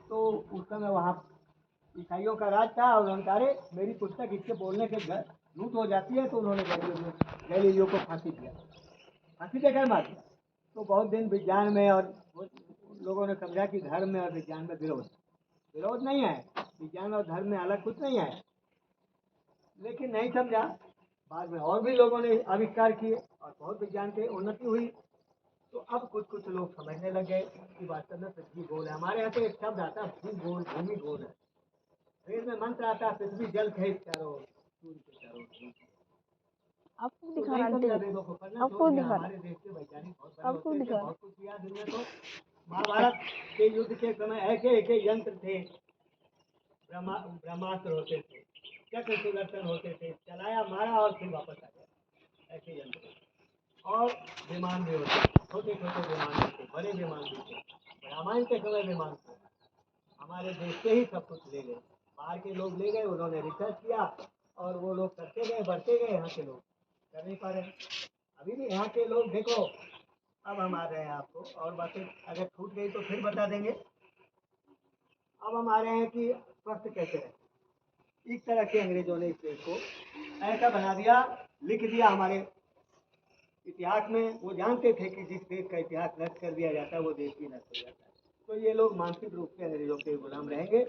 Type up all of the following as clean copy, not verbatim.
तो उस समय वहाँ ईसाइयों का राज था और उन्होंने कहा अरे मेरी पुस्तक इसके बोलने से झूठ हो जाती है, तो उन्होंने गैलीलियो को फांसी दिया, फांसी देकर मार दिया। तो बहुत दिन विज्ञान में और लोगों ने समझा कि धर्म में और विज्ञान में विरोध नहीं है, विज्ञान और धर्म में अलग कुछ नहीं है, लेकिन नहीं समझा। बाद में और भी लोगों ने आविष्कार किए और बहुत विज्ञान की उन्नति हुई। तो अब कुछ लोग समझने लग गए कि वास्तव में पृथ्वी गोल है। हमारे यहाँ पे एक शब्द आता है भूगोल, भूमि गोल है। वेद में मंत्र आता है पृथ्वी जल थे चारों, सूर्य के चारों। आपको तो दिखा नहीं रहा समझा, आंटी, वेदों को पढ़ना आपको छोड़ दिया। दिखा हमारे रहा, देश के वैज्ञानिक बहुत बड़े आपको होते थे, दिखा रहा। बहुत कुछ किया दुनिया को। महाभारत के युद्ध के समय ऐसे ऐसे यंत्र थे, ब्रह्मास्त्र होते थे, चक्र सुदर्शन होते थे, चलाया मारा और फिर वापस आ गया, ऐसे यंत्र। और विमान भी होते, छोटे छोटे विमान भी थे, बड़े विमान भी थे। रामायण के समय विमान थे, हमारे देश से ही सब कुछ ले गए, बाहर के लोग ले गए, उन्होंने रिसर्च किया और वो लोग करते गए, बढ़ते गए। यहाँ के लोग कर नहीं पा रहे। अभी भी यहाँ के लोग देखो, अब हम आ रहे हैं आपको और बातें अगर छूट गई तो फिर बता देंगे। अब हम आ रहे हैं कि स्वस्थ कैसे रहे। इस तरह के अंग्रेजों ने इस देश को ऐसा बना दिया, लिख दिया हमारे इतिहास में। वो जानते थे कि जिस देश का इतिहास नष्ट कर दिया जाता है वो देश भी नष्ट हो जाता है। तो ये लोग मानसिक रूप से अंग्रेजों के गुलाम रहेंगे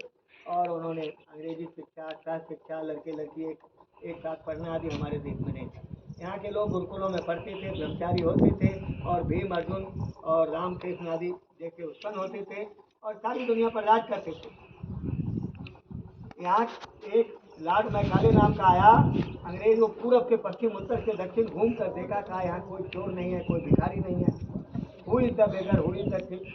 और उन्होंने अंग्रेजी शिक्षा, शास्त्र शिक्षा, लड़के लड़की एक साथ पढ़ना आदि हमारे देश में नहीं था। यहाँ के लोग गुरुकुलों में पढ़ते थे, ब्रह्मचारी होते थे और भीम अर्जुन और राम कृष्ण आदि जैसे उत्पन्न होते थे और सारी दुनिया पर राज करते थे। यहाँ एक लॉर्ड मैकाले नाम का आया अंग्रेज, वो पूरब से पश्चिम, उत्तर से दक्षिण घूम कर देखा, कहा यहाँ कोई चोर नहीं है, कोई भिखारी नहीं है, who is the beggar, who is the thing.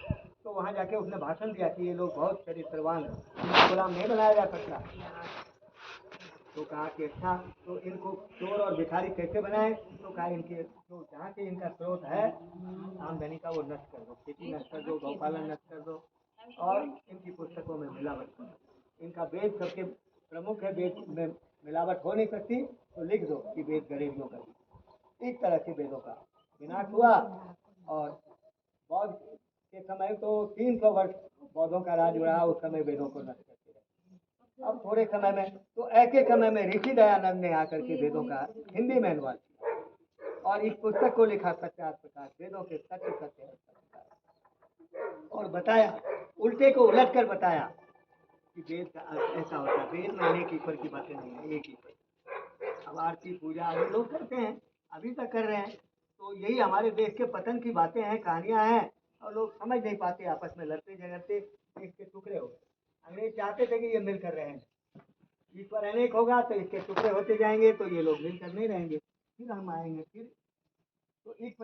तो वहाँ जाके उसने भाषण दिया कि ये लोग बहुत चरित्रवान हैं, इनको गुलाम नहीं बनाया जा सकता। तो कहा कि अच्छा, तो इनको चोर और भिखारी कैसे बनाए? तो कहा इनके जो जहाँ से इनका स्रोत है आमदनी का वो नष्ट कर दो, खेती नष्ट कर दो, गौपालन नष्ट कर दो और इनकी पुस्तकों में मिलावट कर दो। इनका वेद सबके प्रमुख है, वेद में मिलावट हो नहीं सकती, तो लिख दो कि वेद गरीबियों का। इस तरह से वेदों का विनाश हुआ और बौद्ध के समय तो 300 वर्ष बौद्धों का राज रहा, उस समय वेदों को नष्ट करते रहे। अब थोड़े समय में, तो ऐसे समय में ऋषि दयानंद ने आकर के वेदों का हिंदी में अनुवाद किया और इस पुस्तक को लिखा सत्यार्थ प्रकाश, वेदों के सत्य सत्य, और बताया, उल्टे को उलट कर बताया कि वेद का अर्थ ऐसा होता है। वेद में अनेक ईश्वर की बातें नहीं है, एक ईश्वर। अब आरती पूजा आदि लोग करते हैं, अभी तक कर रहे हैं। तो यही हमारे देश के पतन की बातें हैं, कहानियां हैं और लोग समझ नहीं पाते, आपस में लड़ते झगड़ते इसके टुकड़े हो गए। अंग्रेज चाहते थे कि ये मिलकर रहें, ईश्वर अनेक होगा तो इसके टुकड़े होते जाएंगे, तो ये लोग मिलकर नहीं रहेंगे, फिर हम आएंगे, फिर तो एक